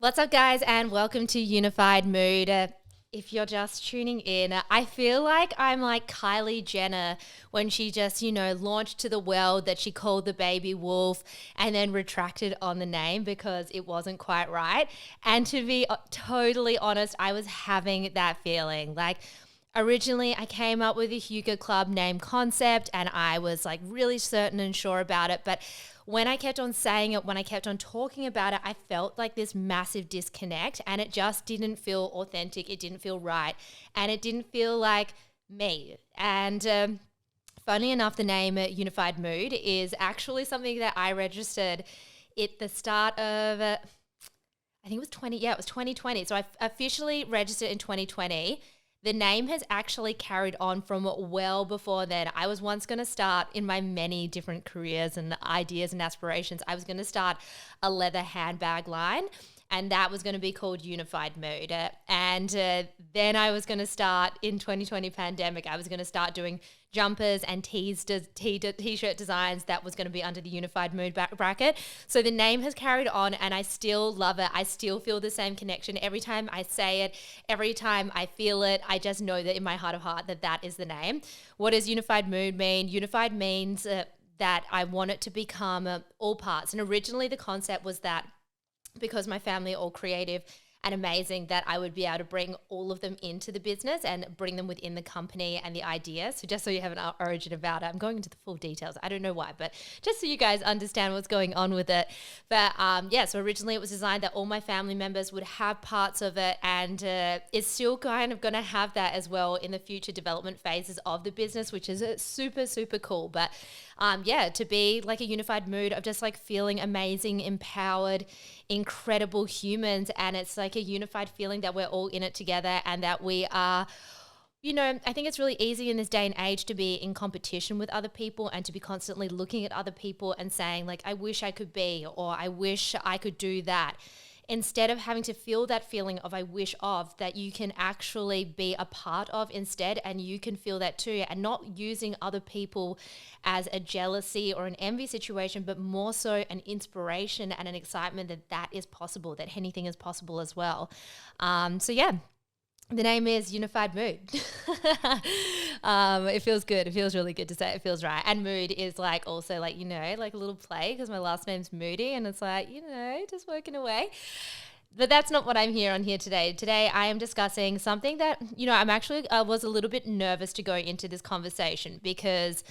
What's up, guys, and welcome to Unified Mood. If you're just tuning in, I feel like I'm like Kylie Jenner when she just, launched to the world that she called the baby wolf and then retracted on the name because it wasn't quite right. And to be totally honest, I was having that feeling. Like, originally, I came up with a Hugo Club name concept and I was like really certain and sure about it. But when I kept on saying it, when I kept on talking about it, I felt like this massive disconnect and it just didn't feel authentic. It didn't feel right. And it didn't feel like me. And funny enough, the name Unified Mood is actually something that I registered at the start of, I think it was 2020. So I officially registered in 2020. The name has actually carried on from well before then. I was once going to start in my many different careers and ideas and aspirations. I was going to start a leather handbag line, and that was going to be called Unified Mood. Then I was going to start in 2020 pandemic. I was going to start doing jumpers and t-shirt designs that was going to be under the Unified Mood bracket. So the name has carried on and I still love it. I still feel the same connection every time I say it, every time I feel it. I just know that in my heart of heart that is the name. What does Unified Mood mean? Unified means that I want it to become all parts. And originally the concept was that because my family are all creative and amazing, that I would be able to bring all of them into the business and bring them within the company and the idea. So just so you have an origin about it, I'm going into the full details. I don't know why, but just so you guys understand what's going on with it. But so originally it was designed that all my family members would have parts of it, and it's still kind of going to have that as well in the future development phases of the business, which is super, super cool. But to be like a unified mood of just like feeling amazing, empowered, incredible humans. And it's like a unified feeling that we're all in it together and that we are, I think it's really easy in this day and age to be in competition with other people and to be constantly looking at other people and saying like, I wish I could be, or I wish I could do that. Instead of having to feel that feeling of I wish of, that you can actually be a part of instead, and you can feel that too, and not using other people as a jealousy or an envy situation, but more so an inspiration and an excitement that is possible, that anything is possible as well. The name is Unified Mood. It feels good. It feels really good to say. It feels right. And mood is like also like, like a little play because my last name's Moody, and it's like, just working away. But that's not what I'm here on here today. Today I am discussing something that, I'm actually was a little bit nervous to go into this conversation because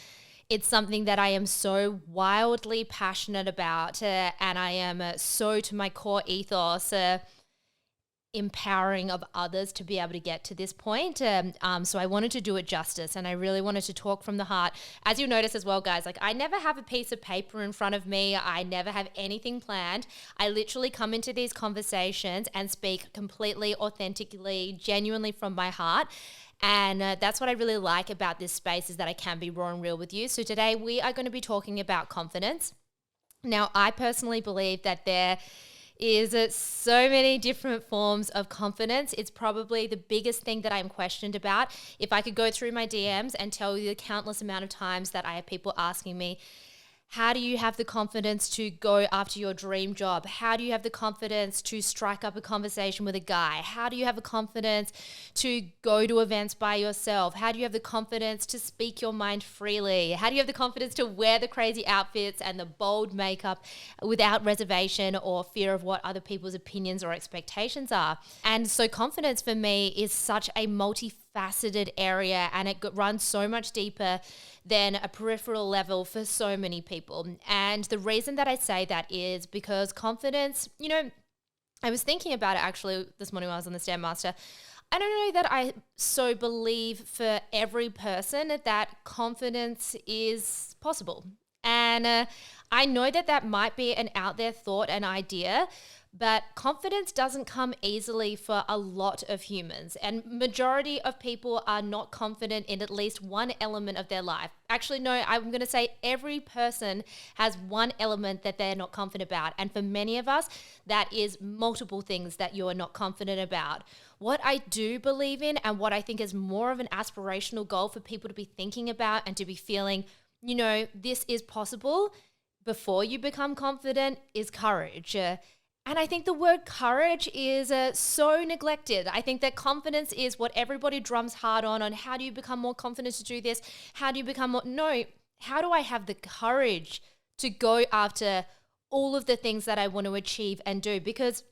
it's something that I am so wildly passionate about, and I am so to my core ethos empowering of others to be able to get to this point. So I wanted to do it justice, and I really wanted to talk from the heart. As you'll notice as well, guys, like I never have a piece of paper in front of me. I never have anything planned. I literally come into these conversations and speak completely, authentically, genuinely from my heart. And that's what I really like about this space, is that I can be raw and real with you. So today we are going to be talking about confidence. Now, I personally believe that there is so many different forms of confidence. It's probably the biggest thing that I'm questioned about. If I could go through my DMs and tell you the countless amount of times that I have people asking me, how do you have the confidence to go after your dream job? How do you have the confidence to strike up a conversation with a guy? How do you have the confidence to go to events by yourself? How do you have the confidence to speak your mind freely? How do you have the confidence to wear the crazy outfits and the bold makeup without reservation or fear of what other people's opinions or expectations are? And so confidence for me is such a multifaceted area, and it runs so much deeper than a peripheral level for so many people. And the reason that I say that is because confidence, I was thinking about it actually this morning when I was on the Stairmaster. I don't know that I so believe for every person that confidence is possible. And I know that might be an out there thought and idea, but confidence doesn't come easily for a lot of humans, and majority of people are not confident in at least one element of their life. Actually, no, I'm going to say every person has one element that they're not confident about. And for many of us, that is multiple things that you're not confident about. What I do believe in, and what I think is more of an aspirational goal for people to be thinking about and to be feeling, this is possible before you become confident, is courage. And I think the word courage is so neglected. I think that confidence is what everybody drums hard on how do you become more confident to do this? How do you become more? No, how do I have the courage to go after all of the things that I want to achieve and do? Because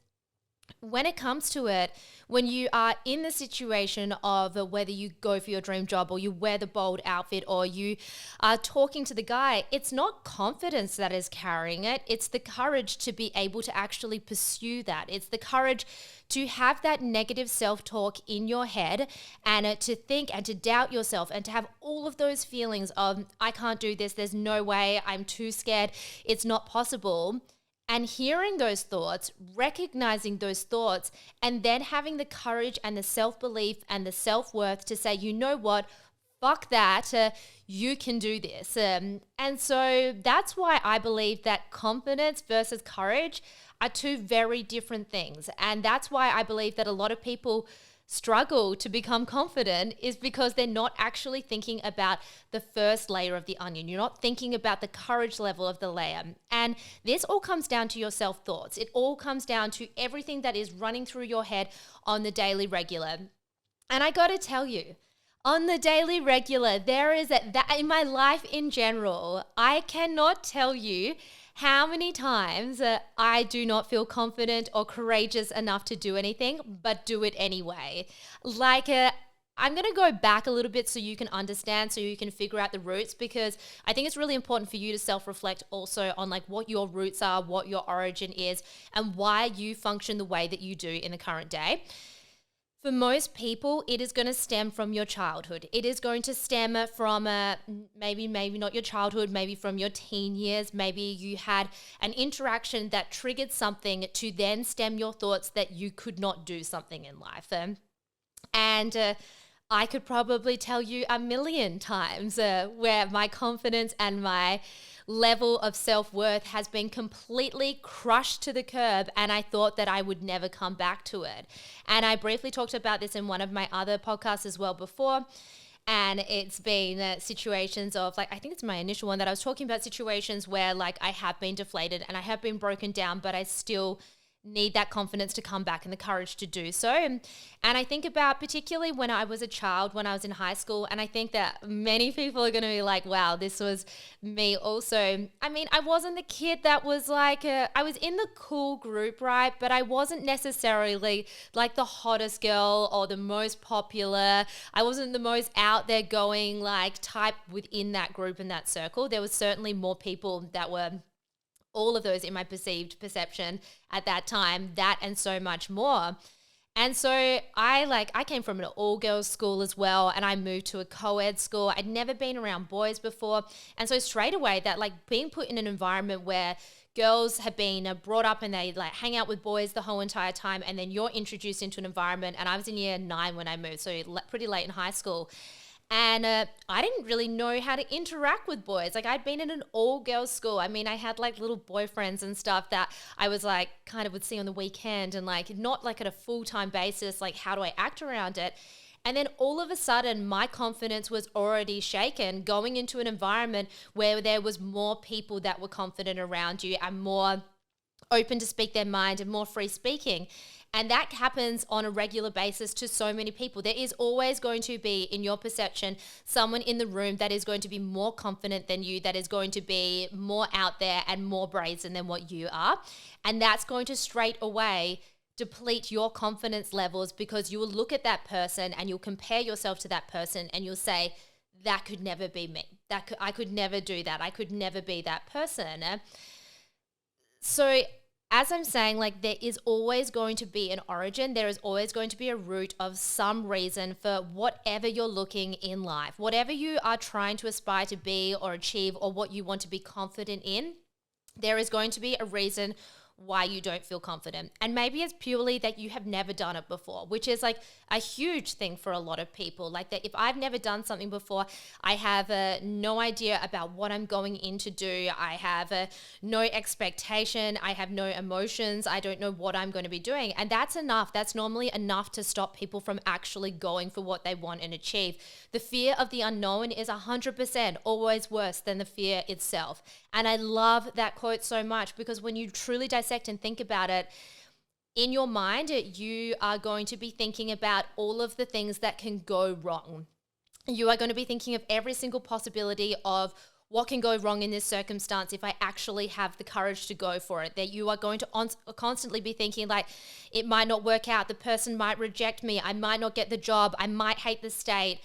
when it comes to it, when you are in the situation of whether you go for your dream job or you wear the bold outfit or you are talking to the guy, it's not confidence that is carrying it. It's the courage to be able to actually pursue that. It's the courage to have that negative self-talk in your head and to think and to doubt yourself and to have all of those feelings of, I can't do this, there's no way, I'm too scared, it's not possible. And hearing those thoughts, recognizing those thoughts, and then having the courage and the self-belief and the self-worth to say, you know what, fuck that, you can do this. And so that's why I believe that confidence versus courage are two very different things. And that's why I believe that a lot of people struggle to become confident is because they're not actually thinking about the first layer of the onion. You're not thinking about the courage level of the layer. And this all comes down to your self-thoughts. It all comes down to everything that is running through your head on the daily regular. And I got to tell you, on the daily regular, there is that in my life in general, I cannot tell you how many times I do not feel confident or courageous enough to do anything, but do it anyway. I'm going to go back a little bit so you can understand, so you can figure out the roots, because I think it's really important for you to self-reflect also on like what your roots are, what your origin is, and why you function the way that you do in the current day. For most people, it is going to stem from your childhood. It is going to stem from maybe not your childhood, maybe from your teen years. Maybe you had an interaction that triggered something to then stem your thoughts that you could not do something in life. And I could probably tell you a million times where my confidence and my level of self-worth has been completely crushed to the curb, and I thought that I would never come back to it. And I briefly talked about this in one of my other podcasts as well before. And it's been situations of like, I think it's my initial one that I was talking about, situations where like I have been deflated and I have been broken down, but I still need that confidence to come back and the courage to do so. And I think about particularly when I was a child, when I was in high school, and I think that many people are going to be like, wow, this was me also. I mean, I wasn't the kid that was like, I was in the cool group, right? But I wasn't necessarily like the hottest girl or the most popular. I wasn't the most out there going like type within that group and that circle. There was certainly more people that were all of those in my perception at that time, that and so much more. And so I came from an all-girls school as well, and I moved to a co-ed school. I'd never been around boys before. And so straight away that like being put in an environment where girls have been brought up and they like hang out with boys the whole entire time, and then you're introduced into an environment, and I was in year 9 when I moved, so pretty late in high school. And I didn't really know how to interact with boys. Like I'd been in an all-girls school. I mean, I had like little boyfriends and stuff that I was like kind of would see on the weekend, and like not like at a full-time basis, like how do I act around it? And then all of a sudden, my confidence was already shaken going into an environment where there was more people that were confident around you and more open to speak their mind and more free speaking. And that happens on a regular basis to so many people. There is always going to be, in your perception, someone in the room that is going to be more confident than you, that is going to be more out there and more brazen than what you are. And that's going to straight away deplete your confidence levels, because you will look at that person and you'll compare yourself to that person and you'll say, that could never be me. I could never do that. I could never be that person. So as I'm saying, like there is always going to be an origin. There is always going to be a root of some reason for whatever you're looking in life, whatever you are trying to aspire to be or achieve, or what you want to be confident in. There is going to be a reason why you don't feel confident. And maybe it's purely that you have never done it before, which is like a huge thing for a lot of people. Like that if I've never done something before, I have no idea about what I'm going in to do. I have no expectation. I have no emotions. I don't know what I'm going to be doing. And that's enough. That's normally enough to stop people from actually going for what they want and achieve. The fear of the unknown is 100% always worse than the fear itself. And I love that quote so much, because when you truly dissect dissect and think about it, in your mind, you are going to be thinking about all of the things that can go wrong. You are going to be thinking of every single possibility of what can go wrong in this circumstance if I actually have the courage to go for it. That you are going to constantly be thinking like, it might not work out, the person might reject me, I might not get the job, I might hate the state.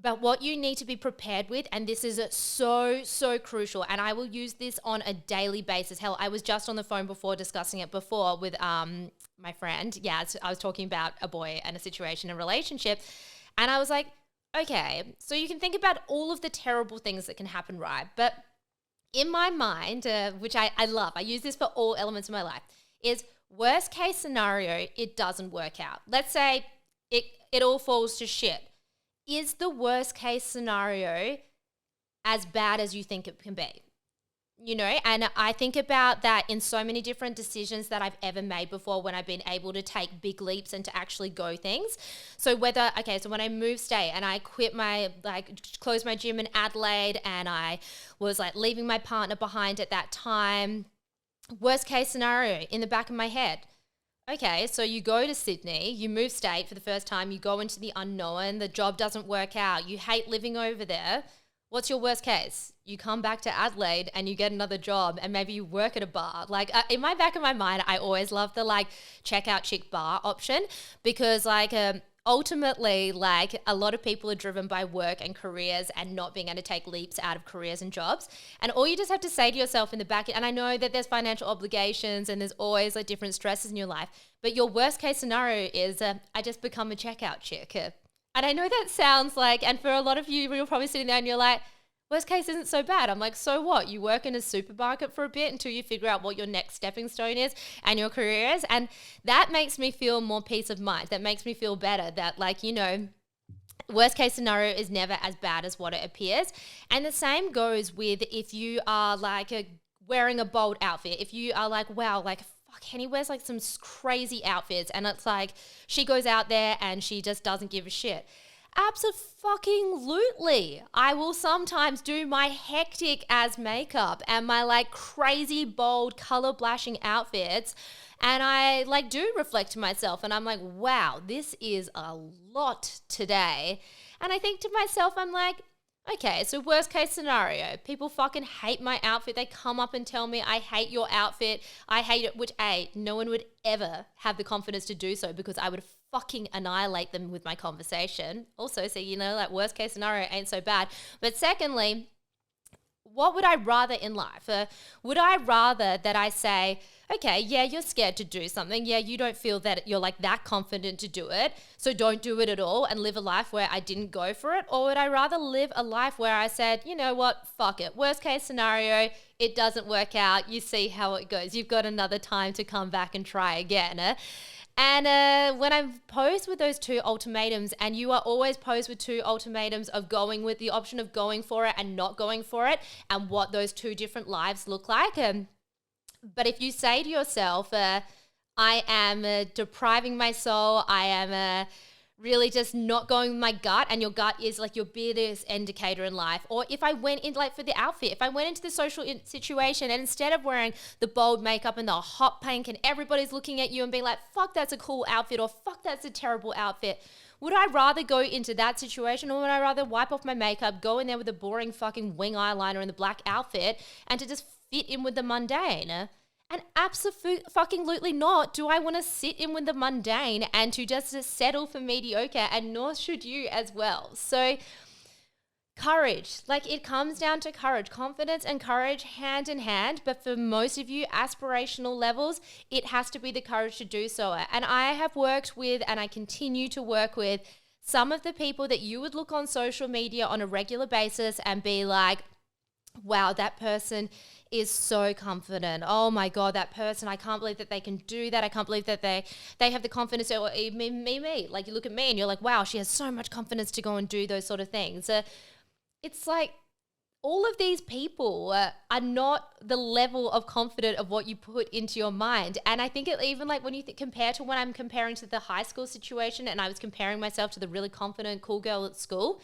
But what you need to be prepared with, and this is so crucial, and I will use this on a daily basis. Hell, I was just on the phone discussing it before with my friend. Yeah, I was talking about a boy and a situation, a relationship, and I was like, okay, so you can think about all of the terrible things that can happen, right? But in my mind, which I love, I use this for all elements of my life, is worst case scenario, it doesn't work out. Let's say it all falls to shit. Is the worst case scenario as bad as you think it can be? You know, and I think about that in so many different decisions that I've ever made before when I've been able to take big leaps and to actually go things. So so when I moved state and I quit closed my gym in Adelaide, and I was like leaving my partner behind at that time, worst case scenario in the back of my head. Okay, so you go to Sydney, you move state for the first time, you go into the unknown, the job doesn't work out, you hate living over there. What's your worst case? You come back to Adelaide and you get another job and maybe you work at a bar. Like in my back of my mind, I always love the checkout chick bar option, because ultimately, a lot of people are driven by work and careers and not being able to take leaps out of careers and jobs. And all you just have to say to yourself in the back, and I know that there's financial obligations and there's always different stresses in your life, but your worst case scenario is I just become a checkout chick. And I know that sounds and for a lot of you, you're probably sitting there and you're like, worst case isn't so bad. I'm like, so what? You work in a supermarket for a bit until you figure out what your next stepping stone is and your career is. And that makes me feel more peace of mind. That makes me feel better that worst case scenario is never as bad as what it appears. And the same goes with if you are wearing a bold outfit. If you are wow, fuck, Henny wears some crazy outfits, and it's she goes out there and she just doesn't give a shit. Absolutely. I will sometimes do my hectic as makeup and my crazy bold color blashing outfits, and I do reflect to myself and I'm like, wow, this is a lot today. And I think to myself, I'm like, okay, so worst case scenario, people fucking hate my outfit. They come up and tell me, I hate your outfit, I hate it, which no one would ever have the confidence to do so, because I would fucking annihilate them with my conversation. Also, so worst case scenario ain't so bad. But secondly, what would I rather in life? Would I rather that I say, okay, yeah, you're scared to do something. Yeah, you don't feel that you're that confident to do it, so don't do it at all and live a life where I didn't go for it? Or would I rather live a life where I said, you know what, fuck it. Worst case scenario, it doesn't work out. You see how it goes. You've got another time to come back and try again. And when I'm posed with those two ultimatums, and you are always posed with two ultimatums of going with the option of going for it and not going for it, and what those two different lives look like. But if you say to yourself, I am depriving my soul, I am really just not going with my gut, and your gut is your biggest indicator in life. Or if I went in for the outfit, if I went into the social situation and instead of wearing the bold makeup and the hot pink and everybody's looking at you and being like, fuck, that's a cool outfit, or fuck, that's a terrible outfit, would I rather go into that situation, or would I rather wipe off my makeup, go in there with a boring fucking wing eyeliner and the black outfit, and to just fit in with the mundane? And absolutely not do I want to sit in with the mundane and to just settle for mediocre, and nor should you as well. So courage, it comes down to courage, confidence and courage hand in hand. But for most of you, aspirational levels, it has to be the courage to do so. And I have worked with, and I continue to work with, some of the people that you would look on social media on a regular basis and be like, wow, that person is so confident. Oh my God, that person, I can't believe that they can do that. I can't believe that they have the confidence. Or me. You look at me and you're like, wow, she has so much confidence to go and do those sort of things. It's all of these people are not the level of confident of what you put into your mind. And I think it even when you compare to when I'm comparing to the high school situation and I was comparing myself to the really confident, cool girl at school,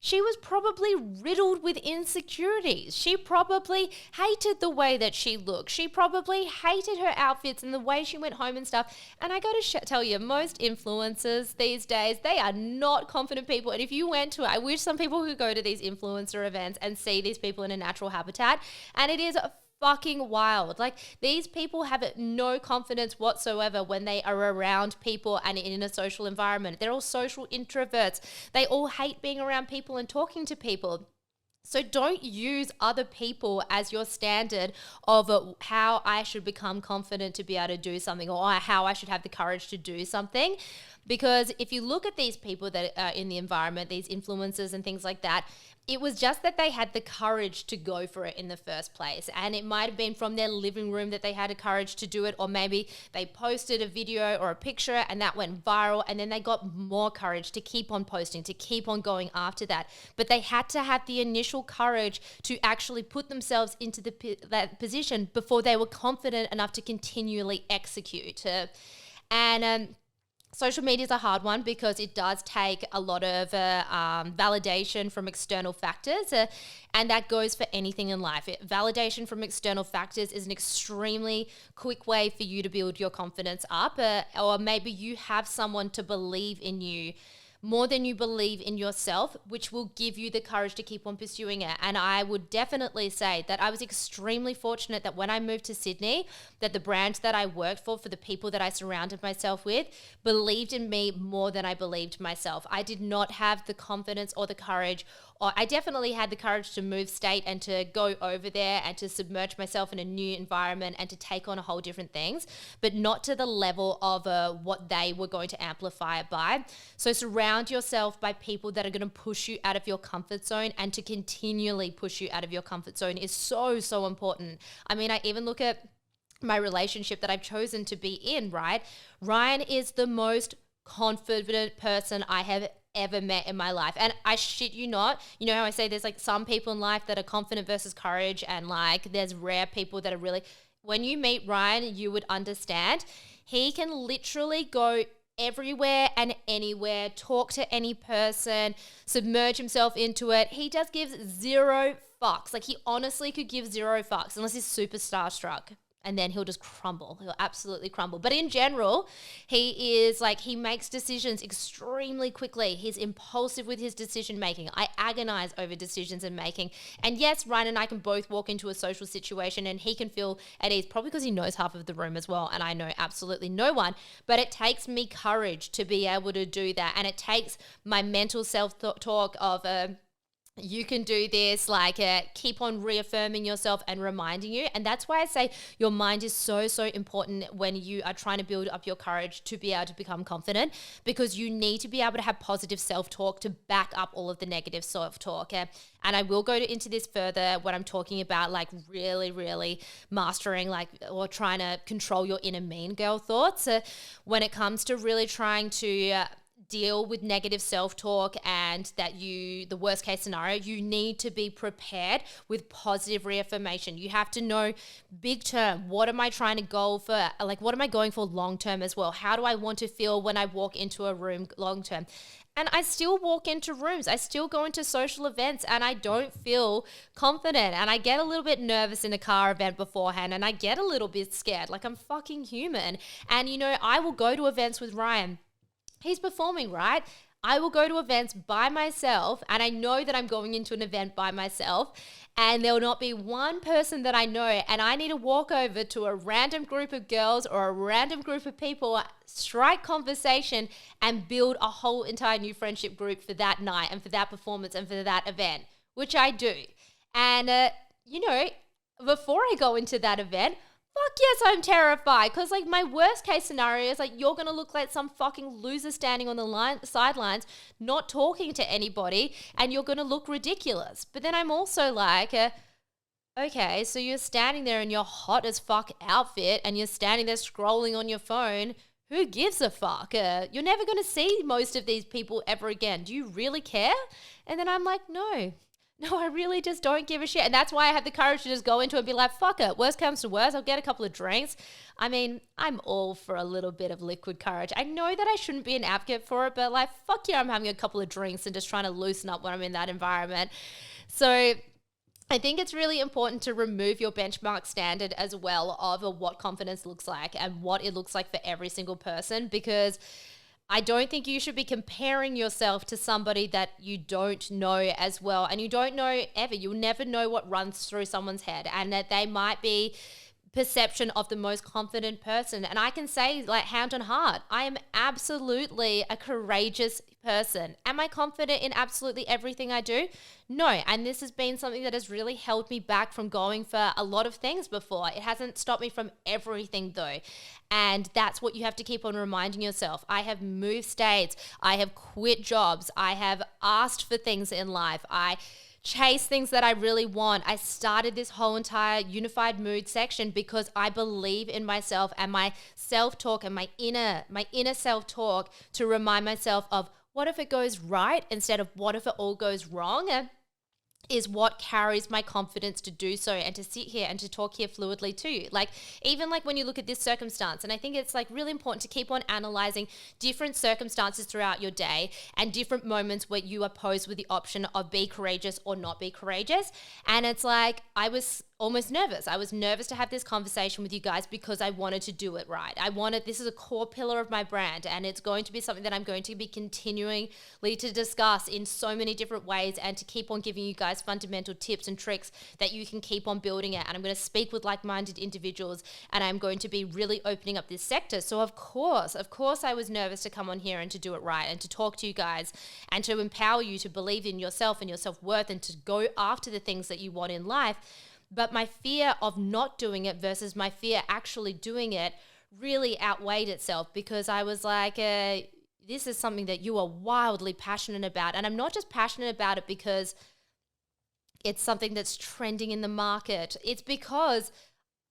she was probably riddled with insecurities. She probably hated the way that she looked. She probably hated her outfits and the way she went home and stuff. And I got to tell you, most influencers these days, they are not confident people. And if you went to, I wish some people could go to these influencer events and see these people in a natural habitat. And it is fucking wild. Like, these people have no confidence whatsoever when they are around people and in a social environment. They're all social introverts. They all hate being around people and talking to people. So don't use other people as your standard of how I should become confident to be able to do something, or how I should have the courage to do something. Because if you look at these people that are in the environment, these influencers and things like that, it was just that they had the courage to go for it in the first place. And it might have been from their living room that they had the courage to do it, or maybe they posted a video or a picture and that went viral, and then they got more courage to keep on posting, to keep on going after that. But they had to have the initial courage to actually put themselves into that position before they were confident enough to continually execute. Social media is a hard one because it does take a lot of validation from external factors, and that goes for anything in life. Validation from external factors is an extremely quick way for you to build your confidence up, or maybe you have someone to believe in you more than you believe in yourself, which will give you the courage to keep on pursuing it. And I would definitely say that I was extremely fortunate that when I moved to Sydney, that the brand that I worked for the people that I surrounded myself with, believed in me more than I believed myself. I did not have the confidence or the courage, or I definitely had the courage to move state and to go over there and to submerge myself in a new environment and to take on a whole different things, but not to the level of what they were going to amplify it by. So surround yourself by people that are going to push you out of your comfort zone, and to continually push you out of your comfort zone is so, so important. I mean, I even look at my relationship that I've chosen to be in, right? Ryan is the most confident person I have ever met in my life. And I shit you not, you know how I say there's like some people in life that are confident versus courage, and like there's rare people that are really, when you meet Ryan, you would understand. He can literally go everywhere and anywhere, talk to any person, submerge himself into it. He just gives zero fucks. Like, he honestly could give zero fucks unless he's super starstruck. And then he'll just crumble. He'll absolutely crumble. But in general, he is like, he makes decisions extremely quickly. He's impulsive with his decision making. I agonize over decisions and making. And yes, Ryan and I can both walk into a social situation and he can feel at ease, probably because he knows half of the room as well. And I know absolutely no one. But it takes me courage to be able to do that. And it takes my mental self-talk of you can do this, like keep on reaffirming yourself and reminding you. And that's why I say your mind is so, so important when you are trying to build up your courage to be able to become confident, because you need to be able to have positive self-talk to back up all of the negative self-talk. And I will go into this further when I'm talking about like really, really mastering like, or trying to control your inner mean girl thoughts. When it comes to really trying to deal with negative self-talk and that the worst case scenario, you need to be prepared with positive reaffirmation. You have to know big term, what am I trying to go for? Like, what am I going for long term as well? How do I want to feel when I walk into a room long term? And I still walk into rooms. I still go into social events and I don't feel confident. And I get a little bit nervous in a car event beforehand and I get a little bit scared. Like, I'm fucking human. And, you know, I will go to events with Ryan. He's performing, right? I will go to events by myself, and I know that I'm going into an event by myself, and there will not be one person that I know, and I need to walk over to a random group of girls or a random group of people, strike conversation, and build a whole entire new friendship group for that night and for that performance and for that event, which I do. And, you know, before I go into that event, fuck yes, I'm terrified, because like my worst case scenario is like you're going to look like some fucking loser standing on the sidelines, not talking to anybody, and you're going to look ridiculous. But then I'm also like, okay, so you're standing there in your hot as fuck outfit and you're standing there scrolling on your phone. Who gives a fuck? You're never going to see most of these people ever again. Do you really care? And then I'm like, no, No, I really just don't give a shit. And that's why I have the courage to just go into it and be like, fuck it. Worst comes to worst, I'll get a couple of drinks. I mean, I'm all for a little bit of liquid courage. I know that I shouldn't be an advocate for it, but like, fuck yeah, I'm having a couple of drinks and just trying to loosen up when I'm in that environment. So I think it's really important to remove your benchmark standard as well of what confidence looks like and what it looks like for every single person, because I don't think you should be comparing yourself to somebody that you don't know as well. And you don't know ever. You'll never know what runs through someone's head, and that they might be perception of the most confident person. And I can say, like, hand on heart, I am absolutely a courageous person. Am I confident in absolutely everything I do? No. And this has been something that has really held me back from going for a lot of things before. It hasn't stopped me from everything though. And that's what you have to keep on reminding yourself. I have moved states. I have quit jobs. I have asked for things in life. I chase things that I really want. I started this whole entire unified mood section because I believe in myself and my self-talk and my inner self-talk, to remind myself of what if it goes right instead of what if it all goes wrong, is what carries my confidence to do so and to sit here and to talk here fluidly too. Like, even like when you look at this circumstance, and I think it's like really important to keep on analyzing different circumstances throughout your day and different moments where you are posed with the option of be courageous or not be courageous. And it's like, I was almost nervous. I was nervous to have this conversation with you guys because I wanted to do it right. This is a core pillar of my brand, and it's going to be something that I'm going to be continually to discuss in so many different ways, and to keep on giving you guys fundamental tips and tricks that you can keep on building it. And I'm going to speak with like-minded individuals, and I'm going to be really opening up this sector. So of course, I was nervous to come on here and to do it right and to talk to you guys and to empower you to believe in yourself and your self-worth and to go after the things that you want in life. But my fear of not doing it versus my fear actually doing it really outweighed itself, because I was like, this is something that you are wildly passionate about. And I'm not just passionate about it because it's something that's trending in the market. It's because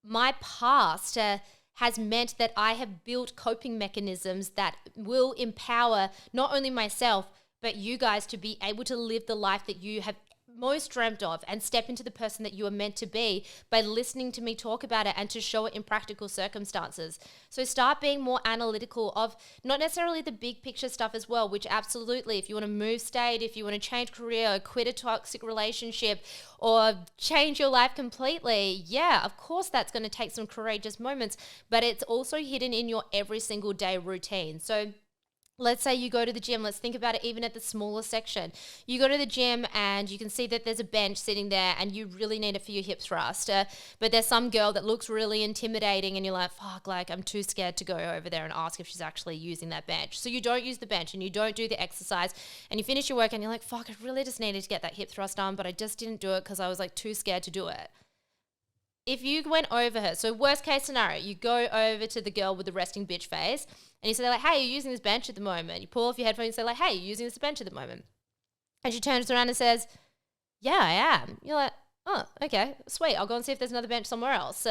my past has meant that I have built coping mechanisms that will empower not only myself, but you guys to be able to live the life that you have most dreamt of and step into the person that you are meant to be by listening to me talk about it and to show it in practical circumstances. So start being more analytical of not necessarily the big picture stuff as well, which absolutely, if you want to move state, if you want to change career or quit a toxic relationship or change your life completely, yeah, of course that's going to take some courageous moments, but it's also hidden in your every single day routine. So let's say you go to the gym. Let's think about it even at the smaller section. You go to the gym and you can see that there's a bench sitting there and you really need it for your hip thrust. But there's some girl that looks really intimidating and you're like, fuck, like I'm too scared to go over there and ask if she's actually using that bench. So you don't use the bench and you don't do the exercise and you finish your work and you're like, fuck, I really just needed to get that hip thrust done, but I just didn't do it because I was like too scared to do it. If you went over her, so worst case scenario, you go over to the girl with the resting bitch face and you say like, hey, you're using this bench at the moment. You pull off your headphones and say like, hey, you're using this bench at the moment. And she turns around and says, yeah, I am. You're like, oh, okay, sweet. I'll go and see if there's another bench somewhere else.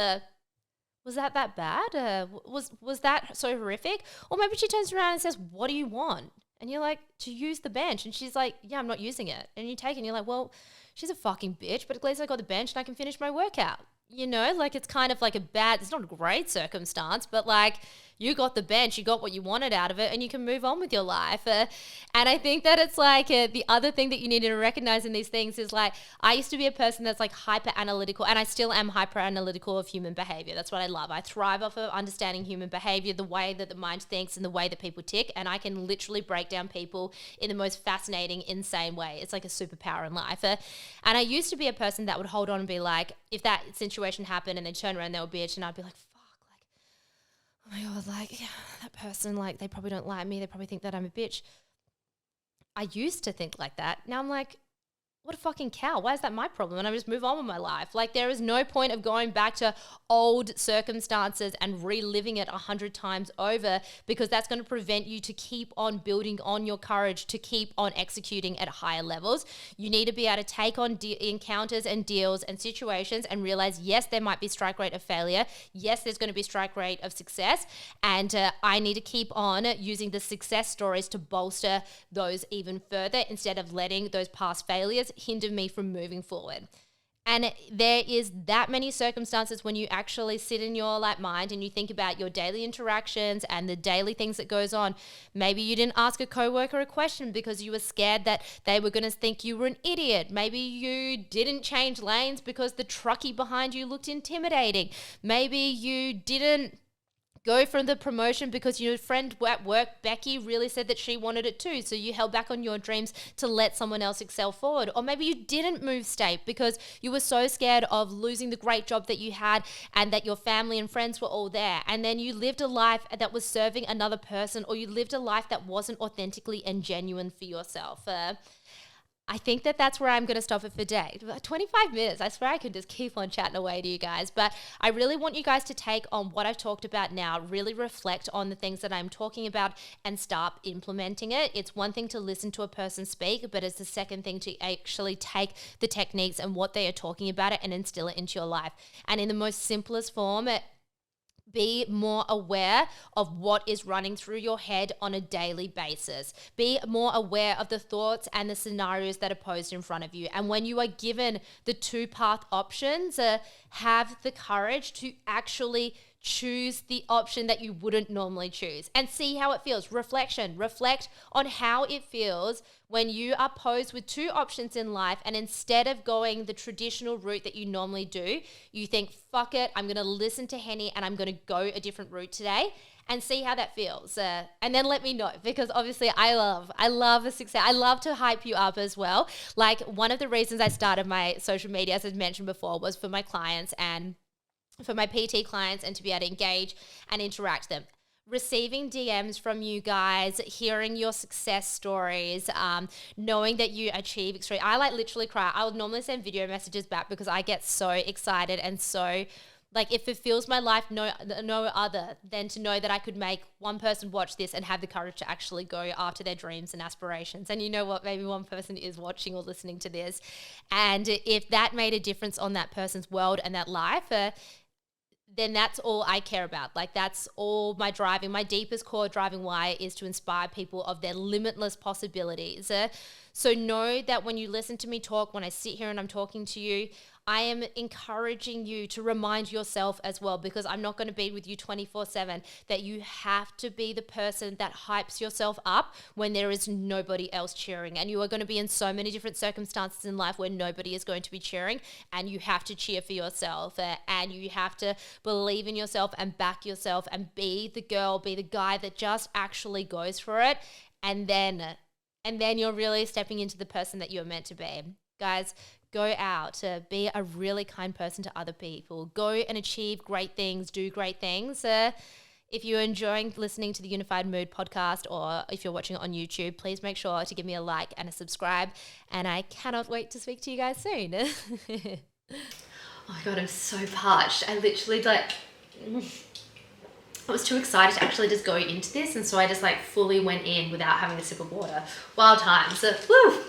Was that bad? Was that so horrific? Or maybe she turns around and says, what do you want? And you're like, to use the bench. And she's like, yeah, I'm not using it. And you take it and you're like, well, she's a fucking bitch, but at least I got the bench and I can finish my workout. You know, like it's kind of like it's not a great circumstance, but like you got the bench, you got what you wanted out of it, and you can move on with your life. And I think that it's like the other thing that you need to recognize in these things is like, I used to be a person that's like hyper analytical, and I still am hyper analytical of human behavior. That's what I love. I thrive off of understanding human behavior, the way that the mind thinks and the way that people tick. And I can literally break down people in the most fascinating, insane way. It's like a superpower in life. And I used to be a person that would hold on and be like, if that situation happened and they turn around and they were bitch, and I'd be like, oh my God, like, yeah, that person, like, they probably don't like me. They probably think that I'm a bitch. I used to think like that. Now I'm like, what a fucking cow. Why is that my problem? And I just move on with my life. Like, there is no point of going back to old circumstances and reliving it 100 times over, because that's going to prevent you to keep on building on your courage to keep on executing at higher levels. You need to be able to take on encounters and deals and situations and realize, yes, there might be strike rate of failure. Yes, there's going to be strike rate of success. And I need to keep on using the success stories to bolster those even further, instead of letting those past failures hinder me from moving forward? And there is that many circumstances when you actually sit in your mind and you think about your daily interactions and the daily things that goes on. Maybe you didn't ask a coworker a question because you were scared that they were going to think you were an idiot. Maybe you didn't change lanes because the truckie behind you looked intimidating. Maybe you didn't go for the promotion because your friend at work, Becky, really said that she wanted it too. So you held back on your dreams to let someone else excel forward. Or maybe you didn't move state because you were so scared of losing the great job that you had and that your family and friends were all there. And then you lived a life that was serving another person, or you lived a life that wasn't authentically and genuine for yourself. I think that that's where I'm going to stop it for today. 25 minutes. I swear I could just keep on chatting away to you guys. But I really want you guys to take on what I've talked about now, really reflect on the things that I'm talking about and start implementing it. It's one thing to listen to a person speak, but it's the second thing to actually take the techniques and what they are talking about it and instill it into your life. And in the most simplest form, be more aware of what is running through your head on a daily basis. Be more aware of the thoughts and the scenarios that are posed in front of you. And when you are given the two-path options, have the courage to actually choose the option that you wouldn't normally choose and see how it feels. Reflect on how it feels when you are posed with two options in life, and instead of going the traditional route that you normally do, you think, fuck it, I'm going to listen to Henny and I'm going to go a different route today, and see how that feels. And then let me know, because obviously I love the success. I love to hype you up as well. Like, one of the reasons I started my social media, as I mentioned before, was for my clients and for my PT clients, and to be able to engage and interact them. Receiving DMs from you guys, hearing your success stories, knowing that you achieve extreme. I literally cry. I would normally send video messages back because I get so excited and so it fulfills my life no other than to know that I could make one person watch this and have the courage to actually go after their dreams and aspirations. And you know what? Maybe one person is watching or listening to this. And if that made a difference on that person's world and that life, then that's all I care about. That's all my driving, my deepest core driving why is to inspire people of their limitless possibilities. So know that when you listen to me talk, when I sit here and I'm talking to you, I am encouraging you to remind yourself as well, because I'm not going to be with you 24/7, that you have to be the person that hypes yourself up when there is nobody else cheering. And you are going to be in so many different circumstances in life where nobody is going to be cheering, and you have to cheer for yourself, and you have to believe in yourself and back yourself and be the girl, be the guy that just actually goes for it. And then you're really stepping into the person that you're meant to be. Guys, go out, be a really kind person to other people. Go and achieve great things, do great things. If you're enjoying listening to the Unified Mood podcast, or if you're watching it on YouTube, please make sure to give me a like and a subscribe. And I cannot wait to speak to you guys soon. Oh my God, I'm so parched. I literally I was too excited to actually just go into this, and so I just fully went in without having a sip of water. Wild times. Woo!